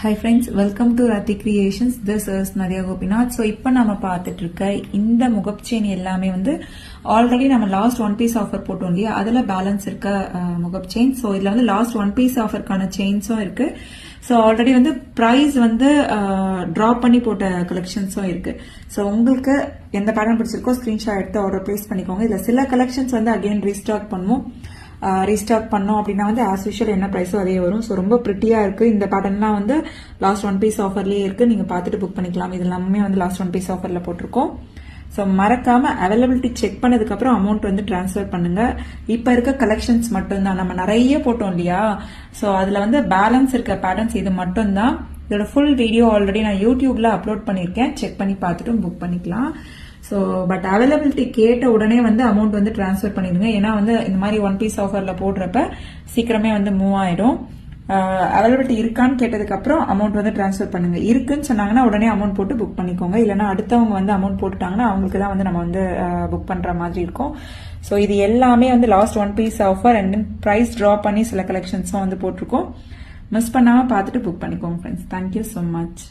Hi friends, welcome to Rati Creations. This is Nadia Gopinath. So இப்போ நாம பார்த்துட்டு இருக்க இந்த முகப் செயின் எல்லாமே வந்து ஆல்ரெடி நம்ம லாஸ்ட் ஒன் பீஸ் ஆஃபர் போட்டோம் இல்லையா, அதுல பேலன்ஸ் இருக்க முகப் செயின். ஸோ இதுல வந்து லாஸ்ட் ஒன் பீஸ் ஆஃபருக்கான செயின்ஸும் இருக்கு. ஸோ ஆல்ரெடி வந்து ப்ரைஸ் வந்து ட்ராப் பண்ணி போட்ட கலெக்ஷன்ஸும் இருக்கு. ஸோ உங்களுக்கு எந்த பேட்டர்ன் பிடிச்சிருக்கோ ஸ்கிரீன்ஷாட் எடுத்து ஆர்டர் பிளேஸ் பண்ணிக்கோங்க. இதுல சில கலெக்ஷன்ஸ் வந்து அகைன் ரீஸ்டாக் பண்ணுவோம். ரீஸ்டாக் பண்ணோம் அப்படின்னா வந்து ஆஸ் யூஷுவல் என்ன ப்ரைஸோ அதே வரும். ஸோ ரொம்ப ப்ரிட்டியா இருக்கு. இந்த பேட்டர்ன்லாம் வந்து லாஸ்ட் ஒன் பீஸ் ஆஃபர்லயே இருக்கு, நீங்க பார்த்துட்டு புக் பண்ணிக்கலாம். இது எல்லாமே வந்து லாஸ்ட் ஒன் பீஸ் ஆஃபர்ல போட்டிருக்கோம். ஸோ மறக்காம அவைலபிலிட்டி செக் பண்ணதுக்கு அப்புறம் அமௌண்ட் வந்து டிரான்ஸ்ஃபர் பண்ணுங்க. இப்ப இருக்க கலெக்ஷன்ஸ் மட்டும்தான், நம்ம நிறைய போட்டோம் இல்லையா. ஸோ அதுல வந்து பேலன்ஸ் இருக்க பேட்டர்ன்ஸ் இது மட்டும்தான். இதோட ஃபுல் வீடியோ ஆல்ரெடி நான் யூடியூப்ல அப்லோட் பண்ணிருக்கேன், செக் பண்ணி பார்த்துட்டு புக் பண்ணிக்கலாம். ஸோ பட் அவைலபிலிட்டி கேட்ட உடனே வந்து அமௌண்ட் வந்து டிரான்ஸ்ஃபர் பண்ணிடுங்க. ஏன்னா வந்து இந்த மாதிரி ஒன் பீஸ் ஆஃபர்ல போடுறப்ப சீக்கிரமே வந்து மூவ் ஆயிடும். அவைலபிலிட்டி இருக்கான்னு கேட்டதுக்கு அப்புறம் அமௌண்ட் வந்து டிரான்ஸ்ஃபர் பண்ணுங்க. இருக்குன்னு சொன்னாங்கன்னா உடனே அமௌண்ட் போட்டு புக் பண்ணிக்கோங்க. இல்லைன்னா அடுத்தவங்க வந்து அமௌண்ட் போட்டுட்டாங்கன்னா அவங்களுக்கு தான் வந்து நம்ம வந்து புக் பண்ற மாதிரி இருக்கும். ஸோ இது எல்லாமே வந்து last one piece offer and then price drop பண்ணி சில கலெக்ஷன்ஸும் வந்து போட்டிருக்கோம். மிஸ் பண்ணாம பார்த்துட்டு புக் பண்ணிக்கோங்க ஃப்ரெண்ட்ஸ். Thank you so much.